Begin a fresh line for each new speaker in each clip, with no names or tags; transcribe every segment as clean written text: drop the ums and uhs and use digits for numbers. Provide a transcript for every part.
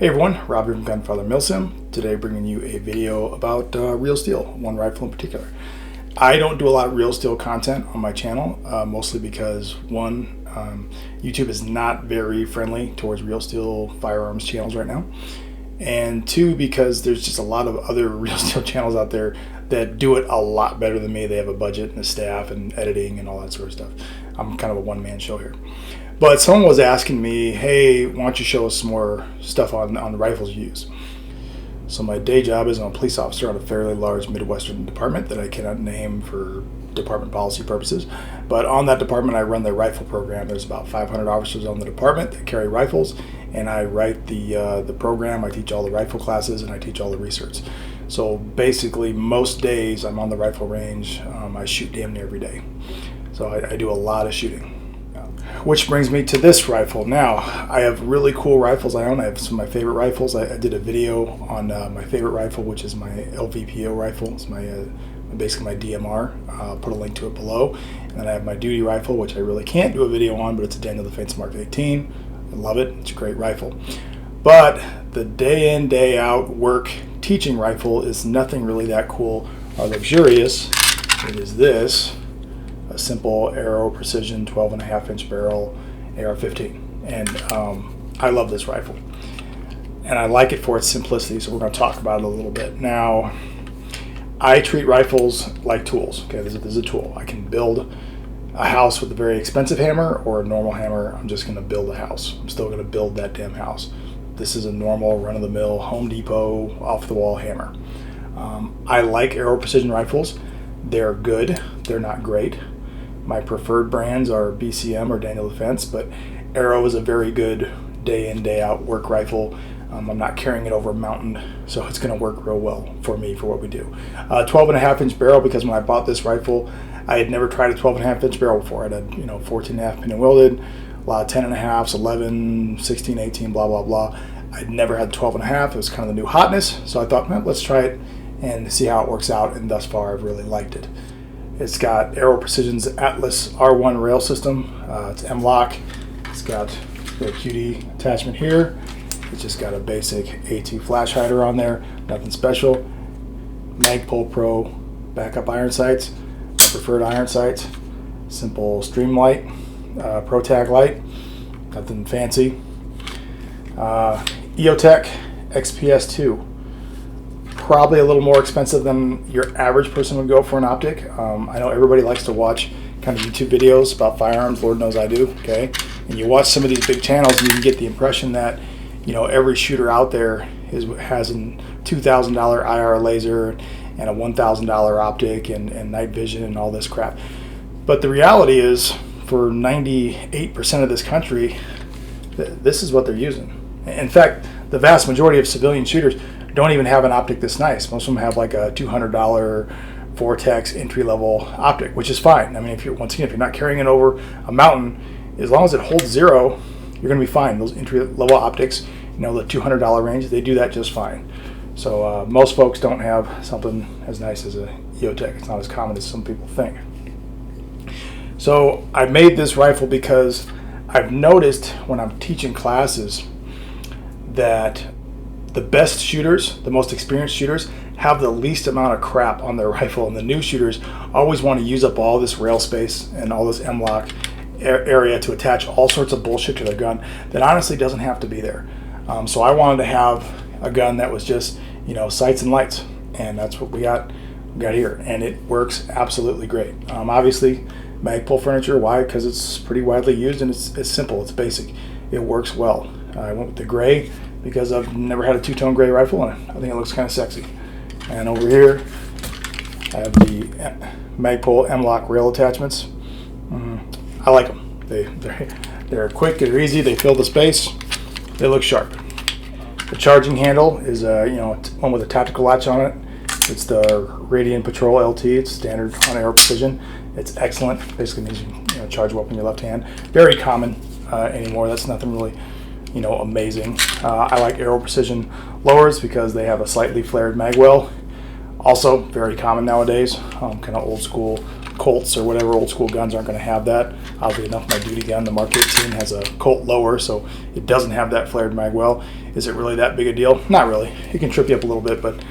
Hey everyone, Rob here from Gunfather Milsim. Today bringing you a video about real steel, one rifle in particular. I don't do a lot of real steel content on my channel, mostly because one, YouTube is not very friendly towards real steel firearms channels right now. And two, because there's just a lot of other real steel channels out there that do it a lot better than me. They have a budget and a staff and editing and all that sort of stuff. I'm kind of a one-man show here. But someone was asking me, hey, why don't you show us some more stuff on the rifles you use? So my day job is I'm a police officer on a fairly large Midwestern department that I cannot name for department policy purposes. But on that department, I run their rifle program. There's about 500 officers on the department that carry rifles, and I write the program. I teach all the rifle classes, and I teach all the research. So basically, most days I'm on the rifle range. I shoot damn near every day. So I do a lot of shooting. Which brings me to this rifle. Now, I have really cool rifles I own. I have some of my favorite rifles. I did a video on my favorite rifle, which is my LVPO rifle. It's basically my DMR. I'll put a link to it below. And then I have my duty rifle, which I really can't do a video on, but it's a Daniel Defense Mark 18. I love it. It's a great rifle. But the day in, day out work teaching rifle is nothing really that cool or luxurious. It is this. A simple Aero precision 12.5-inch barrel AR-15, and I love this rifle, and I like it for its simplicity. So we're going to talk about it a little bit. Now, I treat rifles like tools. Okay, this is a tool. I can build a house with a very expensive hammer or a normal hammer. I'm just going to build a house. I'm still going to build that damn house. This is a normal run-of-the-mill Home Depot off-the-wall hammer. I like Aero precision rifles. They're good. They're not great. My preferred brands are BCM or Daniel Defense, but Aero is a very good day in, day out work rifle. I'm not carrying it over a mountain, so it's going to work real well for me for what we do. 12.5-inch barrel, because when I bought this rifle, I had never tried a 12.5-inch barrel before. I had 14.5 pin and welded, a lot of 10.5s, 11, 16, 18, blah, blah, blah. I'd never had 12.5. It was kind of the new hotness, so I thought, well, let's try it and see how it works out, and thus far I've really liked it. It's got Aero Precision's Atlas R1 rail system. It's M-LOK. It's got the QD attachment here. It's just got a basic A2 flash hider on there, nothing special. Magpul Pro backup iron sights, preferred iron sights, simple Streamlight, ProTag light, nothing fancy. EOTech XPS2. Probably a little more expensive than your average person would go for an optic. I know everybody likes to watch kind of YouTube videos about firearms. Lord knows I do. Okay, and you watch some of these big channels, and you can get the impression that every shooter out there has a $2,000 IR laser and a $1,000 optic and night vision and all this crap. But the reality is, for 98% of this country, this is what they're using. In fact, the vast majority of civilian shooters don't even have an optic this nice. Most of them have like a $200 Vortex entry-level optic, which is fine. I mean, if you're not carrying it over a mountain, as long as it holds zero, you're going to be fine. Those entry-level optics, the $200 range, they do that just fine. So most folks don't have something as nice as a EOTech. It's not as common as some people think. So I made this rifle because I've noticed when I'm teaching classes that the best shooters, the most experienced shooters, have the least amount of crap on their rifle, and the new shooters always want to use up all this rail space and all this M-LOK area to attach all sorts of bullshit to their gun that honestly doesn't have to be there. So I wanted to have a gun that was just, sights and lights, and that's what we got here, and it works absolutely great. Obviously, Magpul furniture. Why? Because it's pretty widely used, and it's simple. It's basic. It works well. I went with the gray because I've never had a two-tone gray rifle, and I think it looks kind of sexy. And over here, I have the Magpul M-LOK rail attachments. I like them. They're quick, they're easy, they fill the space, they look sharp. The charging handle is one with a tactical latch on it. It's the Radian Patrol LT. It's standard on Aero Precision. It's excellent. Basically means you charge well in your left hand. Very common anymore. That's nothing really amazing. I like Aero Precision lowers because they have a slightly flared mag well. Also very common nowadays. Kind of old school Colts or whatever old school guns aren't going to have that. Oddly enough, my duty gun, the Mark 18, has a Colt lower, so it doesn't have that flared mag well. Is it really that big a deal? Not really. It can trip you up a little bit, but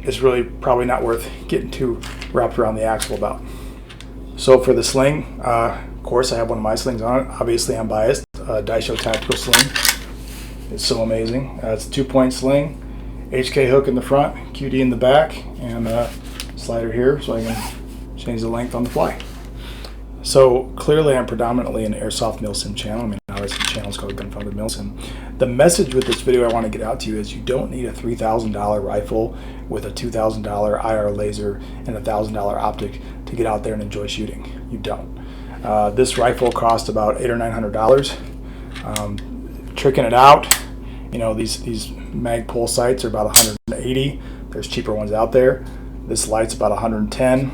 it's really probably not worth getting too wrapped around the axle about. So for the sling, of course I have one of my slings on it. Obviously I'm biased. Daisho Tactical Sling. It's so amazing. It's a 2-point sling, HK hook in the front, QD in the back, and slider here so I can change the length on the fly. So clearly I'm predominantly an airsoft Milsim channel. I mean, obviously the channel is called Gunfather Milsim. The message with this video I want to get out to you is you don't need a $3,000 rifle with a $2,000 IR laser and a $1,000 optic to get out there and enjoy shooting. You don't. This rifle cost about $800 or $900. Tricking it out, you know, these Magpul sights are about 180. There's cheaper ones out there. This light's about 110.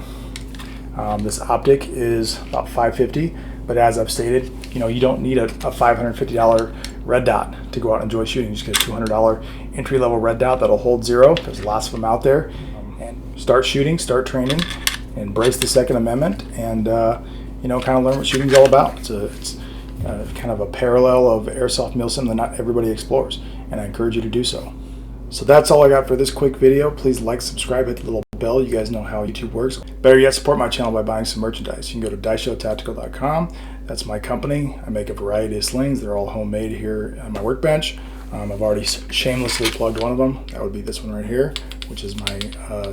This optic is about $550, but as I've stated, you know, you don't need a $550 red dot to go out and enjoy shooting. You just get a $200 entry-level red dot that'll hold 0. There's lots of them out there. And start shooting, start training, embrace the Second Amendment, and you know, kind of learn what shooting's all about. It's kind of a parallel of airsoft Milsim that not everybody explores, and I encourage you to do so. So that's all I got for this quick video. Please like, subscribe, hit the little bell. You guys know how YouTube works. Better yet, support my channel by buying some merchandise. You can go to daishotactical.com. That's my company. I make a variety of slings. They're all homemade here on my workbench. I've already shamelessly plugged one of them. That would be this one right here, which is my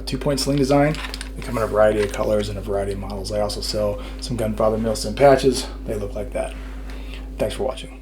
2-point sling design. They come in a variety of colors and a variety of models. I also sell some Gunfather Milsim patches. They look like that. Thanks for watching.